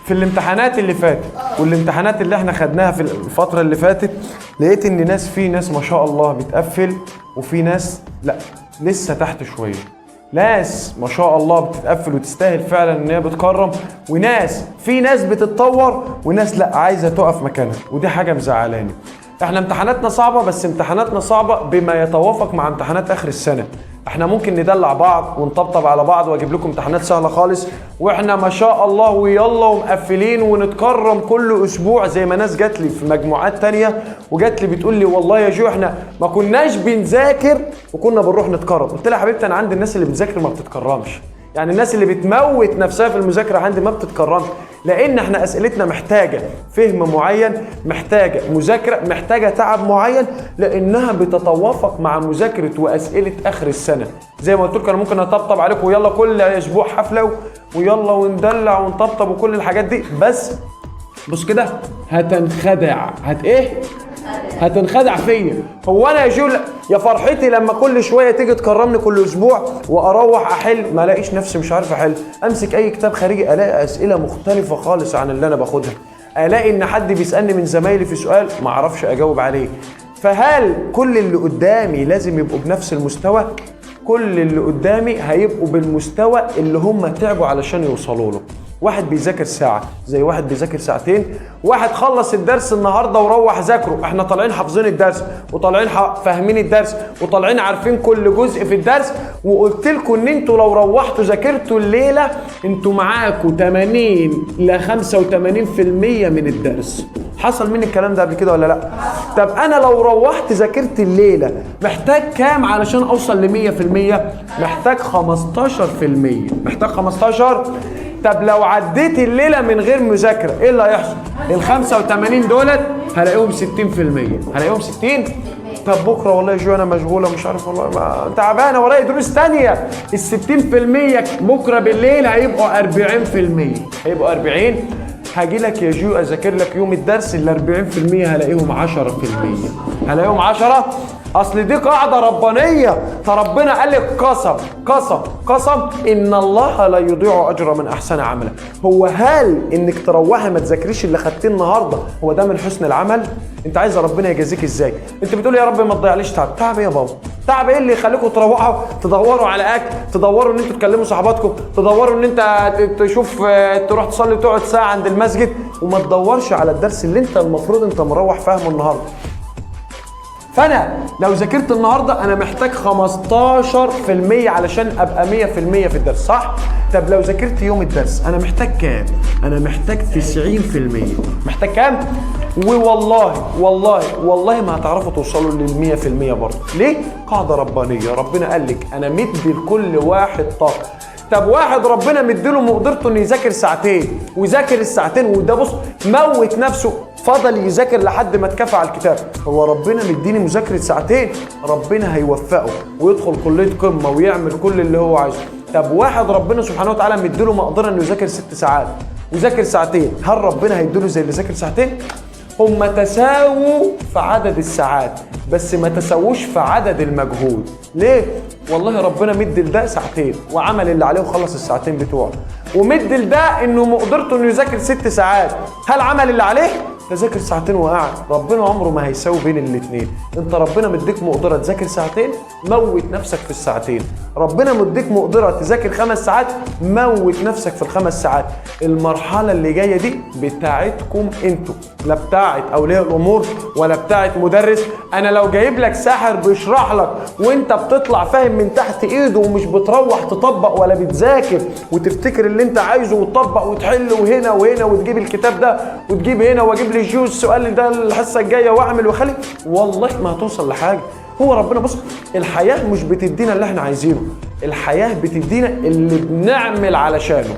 في الامتحانات اللي فاتت والامتحانات اللي احنا خدناها في الفترة اللي فاتت، لقيت ان في ناس ما شاء الله بتقفل، وفي ناس لا لسه تحت شوية. ناس ما شاء الله بتتقفل وتستاهل فعلا ان هي بتكرم، وناس في ناس بتتطور، وناس لا عايزة تقف مكانها، ودي حاجة مزعلاني. احنا امتحاناتنا صعبة، بس امتحاناتنا صعبة بما يتوافق مع امتحانات اخر السنة. احنا ممكن ندلع بعض ونطبطب على بعض واجيب لكم امتحانات سهله خالص، واحنا ما شاء الله ويلا ومقفلين ونتكرم كل اسبوع، زي ما ناس جات لي في مجموعات تانية وجات لي بتقول لي والله يا جو احنا ما كناش بنذاكر وكنا بنروح نتكرم. قلت لها يا حبيبتي انا عندي الناس اللي بتذاكر ما بتتكرمش، يعني الناس اللي بتموت نفسها في المذاكره عندي ما بتتكرمش، لان احنا اسئلتنا محتاجه فهم معين، محتاجه مذاكره، محتاجه تعب معين، لانها بتتوافق مع مذاكره واسئله اخر السنه. زي ما قلت لكم انا ممكن اطبطب عليكم ويلا كل اسبوع حفله ويلا وندلع ونطبطب وكل الحاجات دي، بس بص كده هتنخدع. هتنخدع فيا. هو انا يا جو يا فرحتي لما كل شويه تيجي تكرمني كل اسبوع واروح احل ما الاقيش نفسي مش عارف احل، امسك اي كتاب خارجي الاقي اسئله مختلفه خالص عن اللي انا باخدها، الاقي ان حد بيسالني من زمايلي في سؤال ما اعرفش اجاوب عليه. فهل كل اللي قدامي لازم يبقوا بنفس المستوى؟ كل اللي قدامي هيبقوا بالمستوى اللي هم تعبوا علشان يوصلوا له. واحد بيذاكر ساعة زي واحد بيذاكر ساعتين، واحد خلص الدرس النهاردة وروح ذاكره، احنا طالعين حافظين الدرس وطالعين فاهمين الدرس وطالعين عارفين كل جزء في الدرس، وقلت لكم ان انتوا لو روحتوا ذاكرتوا الليلة انتوا معاكوا 80 ل 85% من الدرس. حصل مني الكلام ده قبل كده ولا لا؟ طب انا لو روحت ذاكرت الليلة محتاج كام علشان اوصل ل 100%؟ محتاج 15%. محتاج 15. طب لو عديت الليلة من غير مذاكرة ايه اللي هيحصل؟ ال 85 دولت هلاقيهم 60%. هلاقيهم 60. طب بكره والله يا جو انا مشغولة مش عارف والله ما تعبانة ورايا دروس تانية، ال 60% بكره بالليل هيبقوا 40%. هيبقوا 40. هاجي لك يا جو اذاكر لك يوم الدرس ال 40% هلاقيهم 10%. هلاقيهم 10. اصل دي قاعده ربانيه، فربنا قال لك قسم ان الله لا يضيع اجر من احسن عملا. هو هل انك تروحي ما تذاكريش اللي خدتيه النهارده هو ده من حسن العمل؟ انت عايزه ربنا يجازيك ازاي؟ انت بتقول يا رب ما تضيعليش تعب. تعب ايه يا بابا؟ تعب ايه اللي يخليكم تروحوا تدوروا على اكل، تدوروا ان انتوا تكلموا صحباتكم، تدوروا ان انت تشوف تروح تصلي وتقعد ساعه عند المسجد، وما تدورش على الدرس اللي انت المفروض انت مروح فاهمه النهارده. فانا لو ذاكرت النهارده انا محتاج 15% علشان ابقى 100% في الدرس، صح؟ طب لو ذاكرت يوم الدرس انا محتاج كام؟ انا محتاج 90%. محتاج كام؟ والله ما هتعرفوا توصلوا لل 100% برضه. ليه؟ قاعده ربانيه، ربنا قال لك انا مدي لكل واحد طاقه. طب واحد ربنا مديله مقدرته انه يذاكر ساعتين ويذاكر الساعتين، وده بص موت نفسه فضل يذاكر لحد ما اتكفى على الكتاب. هو ربنا مديني مذاكره ساعتين، ربنا هيوفقه ويدخل كليه قمه ويعمل كل اللي هو عايزه. طب واحد ربنا سبحانه وتعالى مديله مقدره انه يذاكر 6 ساعات وذاكر ساعتين، هل ربنا هيديله زي اللي ذاكر ساعتين؟ هم تساووا في عدد الساعات بس ما تساووش في عدد المجهود. ليه؟ والله ربنا مد لده ساعتين وعمل اللي عليه وخلص الساعتين بتوعه، ومد لده انه مقدرته انه يذاكر 6 ساعات، هل عمل اللي عليه؟ تذاكر ساعتين وقاعد. ربنا عمره ما هيساوي بين الاثنين. انت ربنا مديك مقدره تذاكر ساعتين، موت نفسك في الساعتين. ربنا مديك مقدره تذاكر 5 ساعات، موت نفسك في ال5 ساعات. المرحله اللي جايه دي بتاعتكم انتوا، لا بتاعت اولياء الامور ولا بتاعت مدرس. انا لو جايب لك ساحر بيشرح لك وانت بتطلع فاهم من تحت ايده ومش بتروح تطبق ولا بتذاكر وتفتكر اللي انت عايزه وتطبق وتحل وهنا وهنا وتجيب الكتاب ده وتجيب هنا واجيب لي جو السؤال ده الحصه الجايه واعمل واخلي، والله ما هتوصل لحاجه. هو ربنا بص الحياه مش بتدينا اللي احنا عايزينه، الحياه بتدينا اللي بنعمل علشانه.